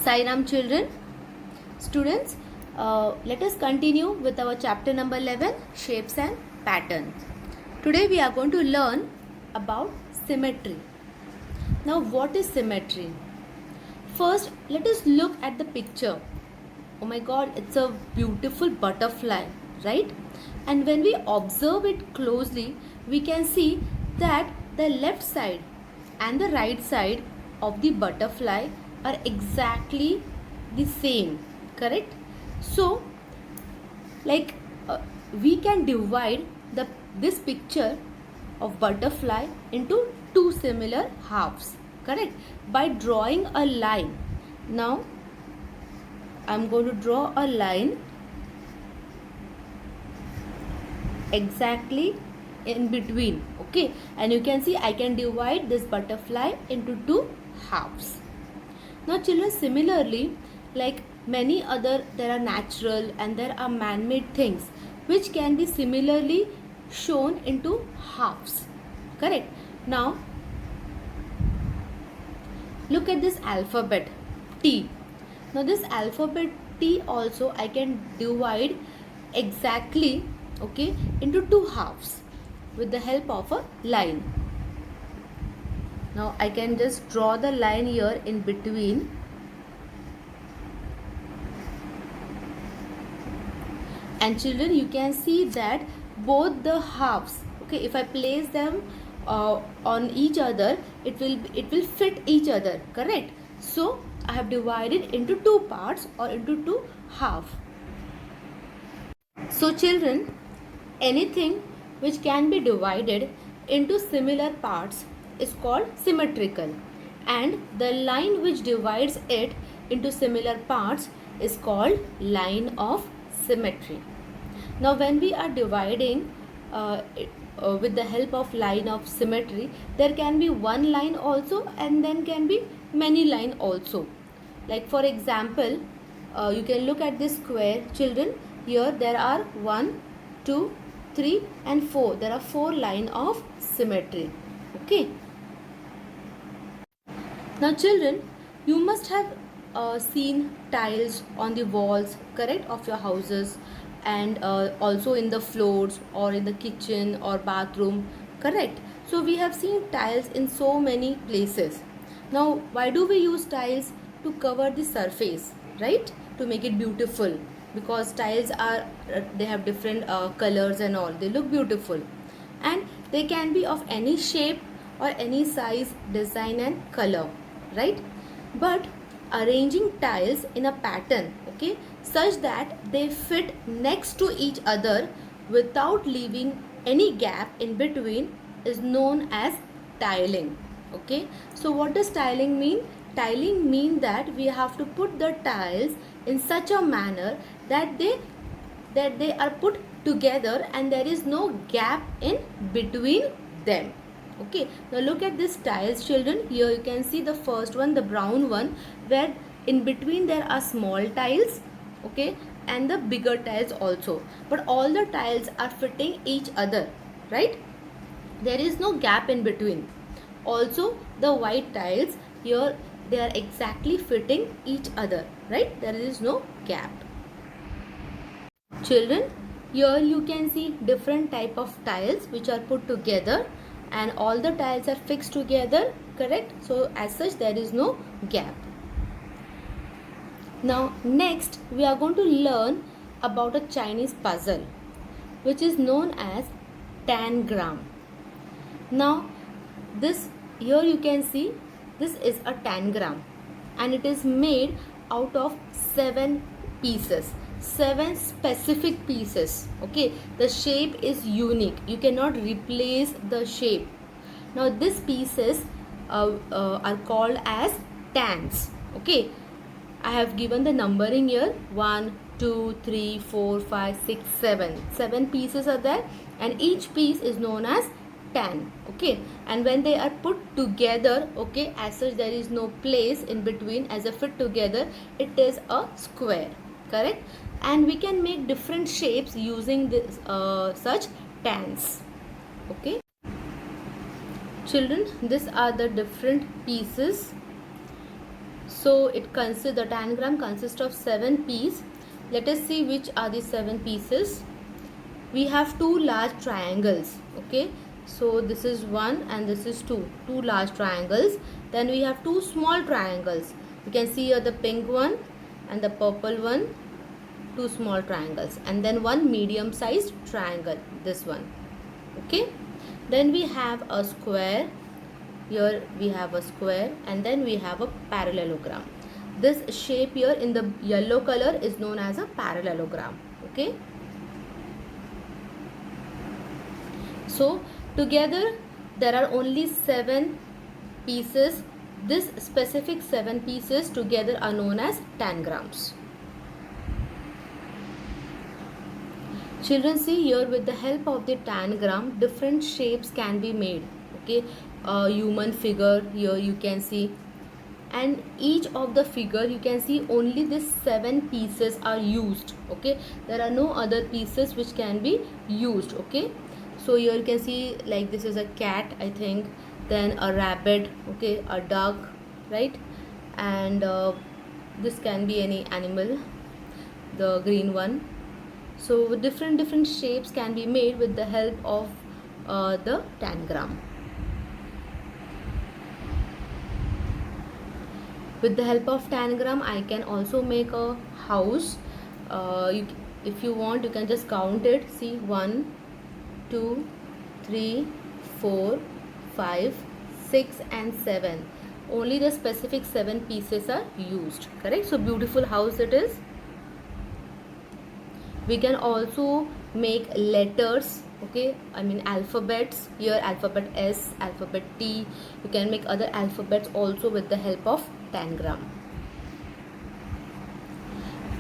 Sai Ram children, students, let us continue with our chapter number 11, shapes and patterns. Today we are going to learn about symmetry. Now what is symmetry? First, let us look at the picture. Oh my god, it's a beautiful butterfly, right? And when we observe it closely, we can see that the left side and the right side of the butterfly are exactly the same, correct? So we can divide this picture of butterfly into two similar halves, correct, by drawing a line. Now I'm going to draw a line exactly in between, okay, and you can see I can divide this butterfly into two halves. Now children, similarly, like many other, there are natural and there are man-made things which can be similarly shown into halves, correct? Now look at this alphabet T. Now this alphabet T also I can divide exactly, okay, into two halves with the help of a line. Now I can just draw the line here in between. And children, you can see that both the halves, okay, if I place them on each other, it will fit each other, correct? So I have divided into two parts or into two halves. So children, anything which can be divided into similar parts is called symmetrical, and the line which divides it into similar parts is called line of symmetry. Now when we are dividing with the help of line of symmetry, there can be one line also and then can be many line also. Like for example, you can look at this square, children. Here there are 1, 2, 3 and 4. There are 4 line of symmetry, okay. Now children, you must have seen tiles on the walls, correct, of your houses, and also in the floors or in the kitchen or bathroom, correct? So we have seen tiles in so many places. Now why do we use tiles? To cover the surface, right, to make it beautiful, because tiles are they have different colors and all, they look beautiful, and they can be of any shape or any size, design and color, right? But arranging tiles in a pattern, okay, such that they fit next to each other without leaving any gap in between is known as tiling, okay. So what does tiling mean? Tiling means that we have to put the tiles in such a manner that they are put together and there is no gap in between them, okay. Now look at this tiles, children. Here you can see the first one, the brown one, where in between there are small tiles, okay, and the bigger tiles also, but all the tiles are fitting each other, right? There is no gap in between. Also the white tiles, here they are exactly fitting each other, right? There is no gap. Children, here you can see different type of tiles which are put together and all the tiles are fixed together, correct? So as such there is no gap. Now next we are going to learn about a Chinese puzzle which is known as tangram. Now this, here you can see, this is a tangram and it is made out of 7 pieces, 7 specific pieces, okay. The shape is unique, you cannot replace the shape. Now these pieces are called as tans, okay. I have given the numbering here, 1, 2, 3, 4, 5, 6, 7. 7 pieces are there and each piece is known as tan, okay. And when they are put together, okay, as such there is no place in between, as a fit together it is a square, correct. And we can make different shapes using this such tans, okay. Children, these are the different pieces. So the tangram consists of 7 pieces. Let us see which are the 7 pieces. We have 2 large triangles. Okay, so this is 1 and this is 2 large triangles. Then we have 2 small triangles. You can see here the pink one and the purple one, 2 small triangles, and then one medium sized triangle, this one. Okay, then we have a square. Here we have a square, and then we have a parallelogram. This shape here in the yellow color is known as a parallelogram. Okay, so together there are only 7 pieces. This specific 7 pieces together are known as tangrams. Children, see here, with the help of the tangram, different shapes can be made. Okay, a human figure here you can see, and each of the figure you can see only these 7 pieces are used. Okay, there are no other pieces which can be used. Okay, so here you can see, like, this is a cat, I think, then a rabbit, okay, a duck, right, and this can be any animal, the green one. So different shapes can be made with the help of the tangram. With the help of tangram, I can also make a house. If you want, you can just count it. See, 1, 2, 3, 4, 5, 6 and 7. Only the specific 7 pieces are used. Correct? So beautiful house it is. We can also make letters. Okay, I mean alphabets. Here alphabet S, alphabet T. You can make other alphabets also with the help of tangram.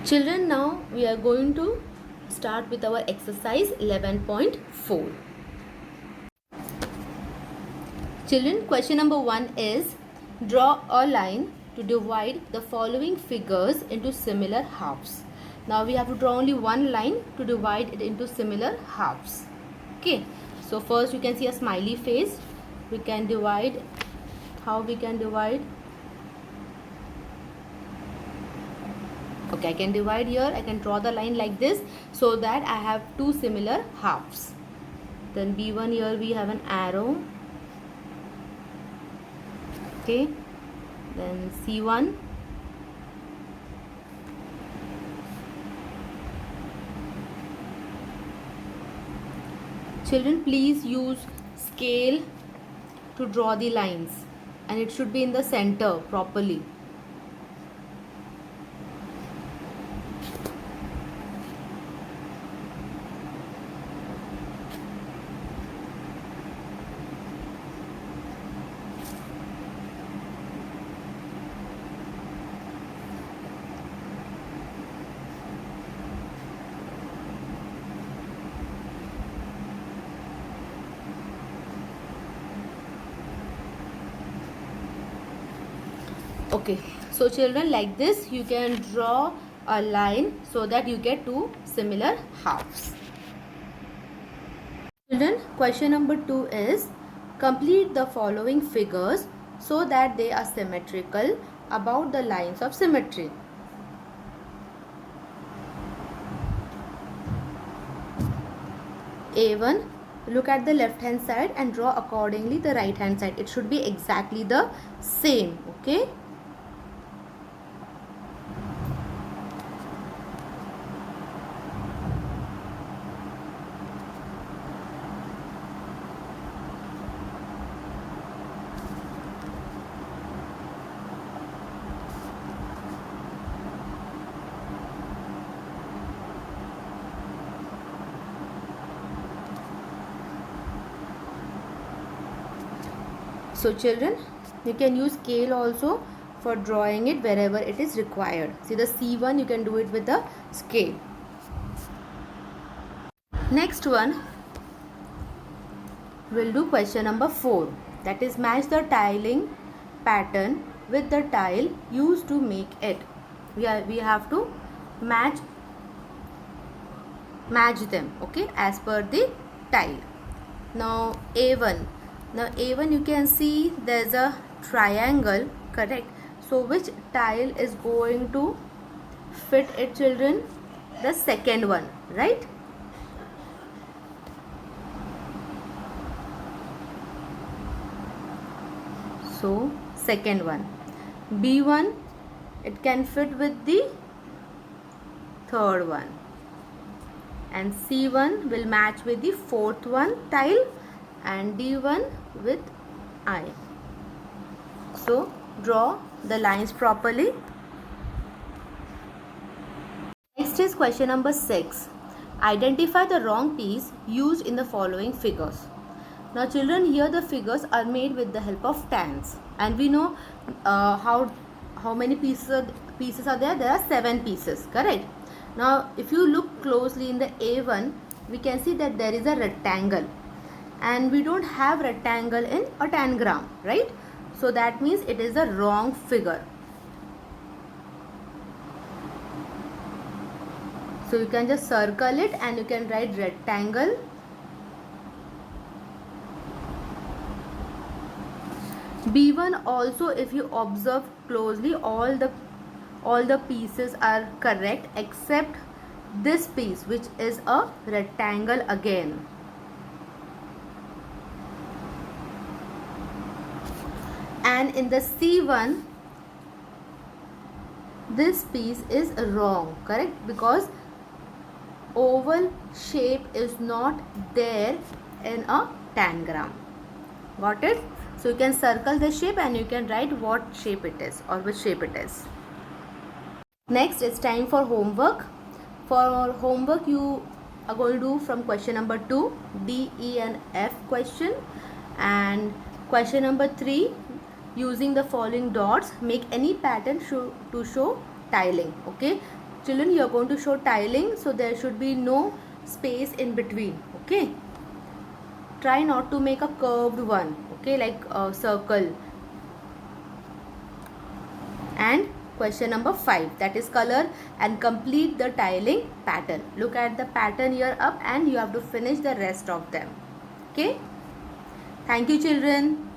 Children, now we are going to start with our exercise 11.4. Children, question number 1 is, draw a line to divide the following figures into similar halves. Now we have to draw only one line to divide it into similar halves. Okay, so first you can see a smiley face. We can divide. How we can divide? Okay, I can divide here. I can draw the line like this so that I have 2 similar halves. Then B1, here we have an arrow. Okay, then C1. Children, please use scale to draw the lines, and it should be in the center properly. Okay, so children, like this you can draw a line so that you get 2 similar halves. Children, question number 2 is, complete the following figures so that they are symmetrical about the lines of symmetry. A1, look at the left hand side and draw accordingly the right hand side. It should be exactly the same. Okay. So children, you can use scale also for drawing it wherever it is required. See, the C1 you can do it with the scale. Next one, we'll do question number 4. That is, match the tiling pattern with the tile used to make it. We have to match them, okay, as per the tile. Now A1. Now A1 you can see there's a triangle, correct? So which tile is going to fit it, children? The second one, right? So second one, B1, it can fit with the third one, and C1 will match with the fourth one tile, and D1 with I. So draw the lines properly. Next is question number 6. Identify the wrong piece used in the following figures. Now children, here the figures are made with the help of tans, and we know how many pieces are there. There are 7 pieces, correct? Now if you look closely in the A1, we can see that there is a rectangle, and we don't have rectangle in a tangram, right? So that means it is a wrong figure. So you can just circle it and you can write rectangle. B1 also, if you observe closely, all the pieces are correct except this piece, which is a rectangle again. And in the C1, this piece is wrong, correct? Because oval shape is not there in a tangram. Got it? So you can circle the shape and you can write what shape it is or which shape it is. Next, it's time for homework. For homework, you are going to do from question number 2, D, E and F question, and question number 3, using the following dots, make any pattern to show tiling. Okay, children, you are going to show tiling, so there should be no space in between. Okay, try not to make a curved one, okay, like a circle. And question number 5, that is color and complete the tiling pattern. Look at the pattern here up and you have to finish the rest of them. Okay, thank you children.